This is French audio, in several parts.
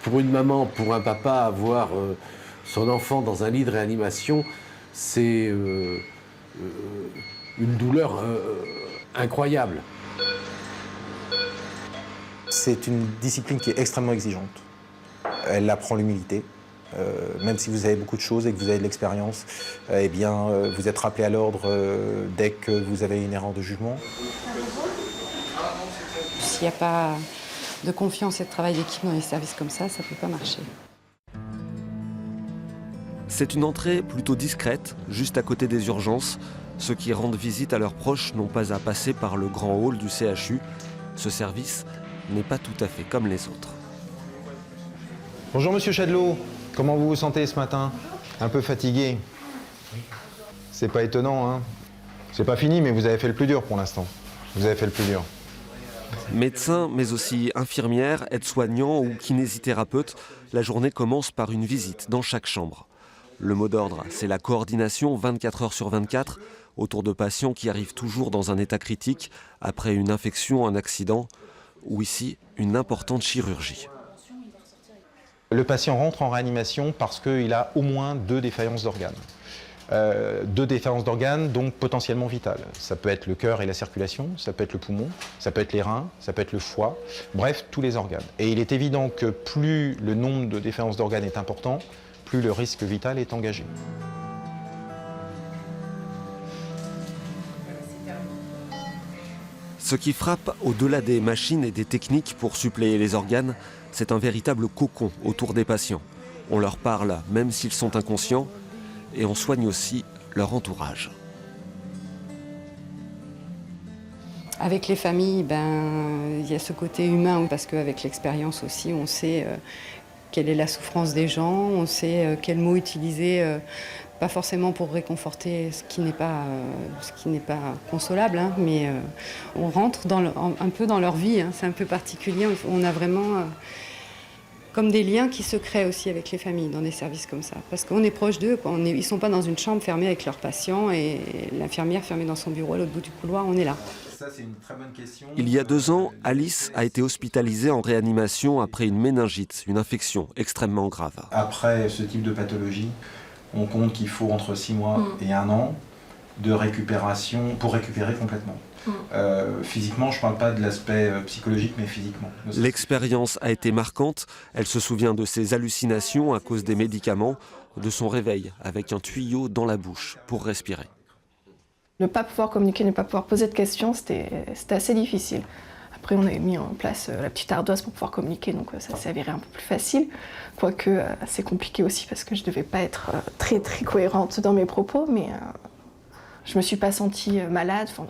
Pour une maman, pour un papa, avoir son enfant dans un lit de réanimation, c'est une douleur incroyable. C'est une discipline qui est extrêmement exigeante. Elle apprend l'humilité. Même si vous avez beaucoup de choses et que vous avez de l'expérience, eh bien, vous êtes rappelé à l'ordre dès que vous avez une erreur de jugement. S'il n'y a pas de confiance et de travail d'équipe dans les services comme ça ne peut pas marcher. C'est une entrée plutôt discrète, juste à côté des urgences. Ceux qui rendent visite à leurs proches n'ont pas à passer par le grand hall du CHU. Ce service n'est pas tout à fait comme les autres. Bonjour Monsieur Chadelot, comment vous vous sentez ce matin? Un peu fatigué? C'est pas étonnant, hein? C'est pas fini, mais vous avez fait le plus dur pour l'instant. Vous avez fait le plus dur. Médecins, mais aussi infirmières, aides-soignants ou kinésithérapeutes, la journée commence par une visite dans chaque chambre. Le mot d'ordre, c'est la coordination 24 heures sur 24 autour de patients qui arrivent toujours dans un état critique après une infection, un accident ou ici une importante chirurgie. Le patient rentre en réanimation parce qu'il a au moins 2 défaillances d'organes. 2 défaillances d'organes, donc potentiellement vitales. Ça peut être le cœur et la circulation, ça peut être le poumon, ça peut être les reins, ça peut être le foie, bref, tous les organes. Et il est évident que plus le nombre de défaillances d'organes est important, plus le risque vital est engagé. Ce qui frappe au-delà des machines et des techniques pour suppléer les organes, c'est un véritable cocon autour des patients. On leur parle même s'ils sont inconscients et on soigne aussi leur entourage. Avec les familles, il y a ce côté humain, parce qu'avec l'expérience aussi, on sait quelle est la souffrance des gens, on sait quels mots utiliser, pas forcément pour réconforter ce qui n'est pas consolable, hein, mais on rentre un peu dans leur vie, hein, c'est un peu particulier, on a vraiment comme des liens qui se créent aussi avec les familles dans des services comme ça, parce qu'on est proche d'eux, ils ne sont pas dans une chambre fermée avec leurs patients et l'infirmière fermée dans son bureau à l'autre bout du couloir, on est là. Ça, c'est une très bonne question. Il y a 2 ans, Alice a été hospitalisée en réanimation après une méningite, une infection extrêmement grave. Après ce type de pathologie, on compte qu'il faut entre 6 mois et 1 an de récupération pour récupérer complètement. Physiquement, je ne parle pas de l'aspect psychologique, mais physiquement. L'expérience a été marquante. Elle se souvient de ses hallucinations à cause des médicaments, de son réveil avec un tuyau dans la bouche pour respirer. Ne pas pouvoir communiquer, ne pas pouvoir poser de questions, c'était assez difficile. Après, on avait mis en place la petite ardoise pour pouvoir communiquer, donc ça s'est avéré un peu plus facile. Quoique, c'est compliqué aussi parce que je ne devais pas être très cohérente dans mes propos, mais je ne me suis pas sentie malade. Enfin,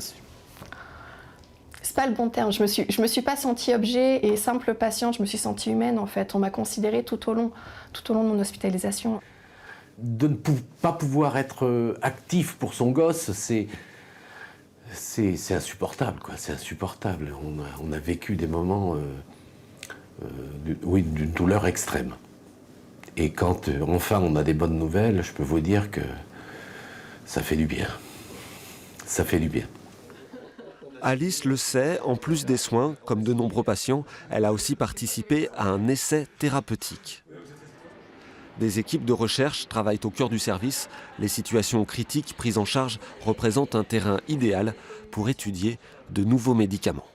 c'est pas le bon terme, je me suis pas sentie objet et simple patiente, je me suis sentie humaine en fait. On m'a considérée tout au long de mon hospitalisation. De ne pas pouvoir être actif pour son gosse, c'est insupportable, quoi. C'est insupportable. On a vécu des moments d'une douleur extrême. Et quand enfin on a des bonnes nouvelles, je peux vous dire que ça fait du bien. Ça fait du bien. Alice le sait, en plus des soins, comme de nombreux patients, elle a aussi participé à un essai thérapeutique. Des équipes de recherche travaillent au cœur du service. Les situations critiques prises en charge représentent un terrain idéal pour étudier de nouveaux médicaments.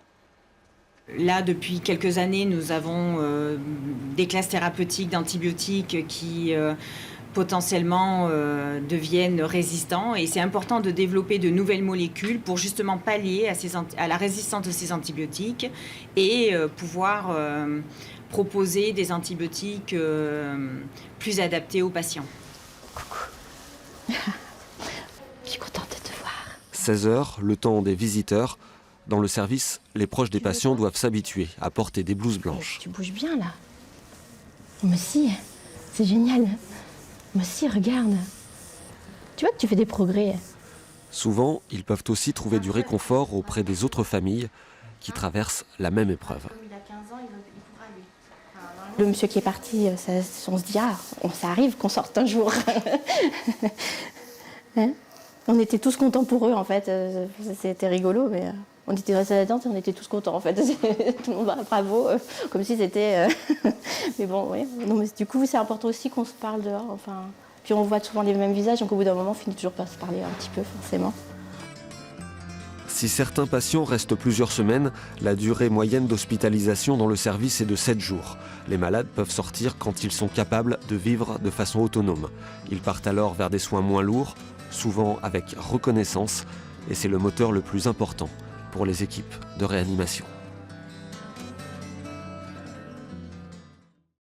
Là, depuis quelques années, nous avons des classes thérapeutiques d'antibiotiques qui potentiellement deviennent résistants. Et c'est important de développer de nouvelles molécules pour justement pallier à la résistance de ces antibiotiques et pouvoir proposer des antibiotiques plus adaptés aux patients. Coucou. Je suis contente de te voir. 16 heures, le temps des visiteurs. Dans le service, les proches des patients doivent s'habituer à porter des blouses blanches. Tu bouges bien là. Moi aussi, c'est génial. Moi aussi, regarde. Tu vois que tu fais des progrès. Souvent, ils peuvent aussi trouver du réconfort auprès des autres familles qui traversent la même épreuve. Le monsieur qui est parti, on se dit, ça arrive qu'on sorte un jour. Hein, on était tous contents pour eux, en fait. C'était rigolo, mais On était restés à la tente et on était tous contents en fait. Tout le monde, bravo, comme si c'était... Mais bon, oui. Non, mais du coup, c'est important aussi qu'on se parle dehors. Enfin... Puis on voit souvent les mêmes visages, donc au bout d'un moment, on finit toujours par se parler un petit peu, forcément. Si certains patients restent plusieurs semaines, la durée moyenne d'hospitalisation dans le service est de 7 jours. Les malades peuvent sortir quand ils sont capables de vivre de façon autonome. Ils partent alors vers des soins moins lourds, souvent avec reconnaissance, et c'est le moteur le plus important pour les équipes de réanimation.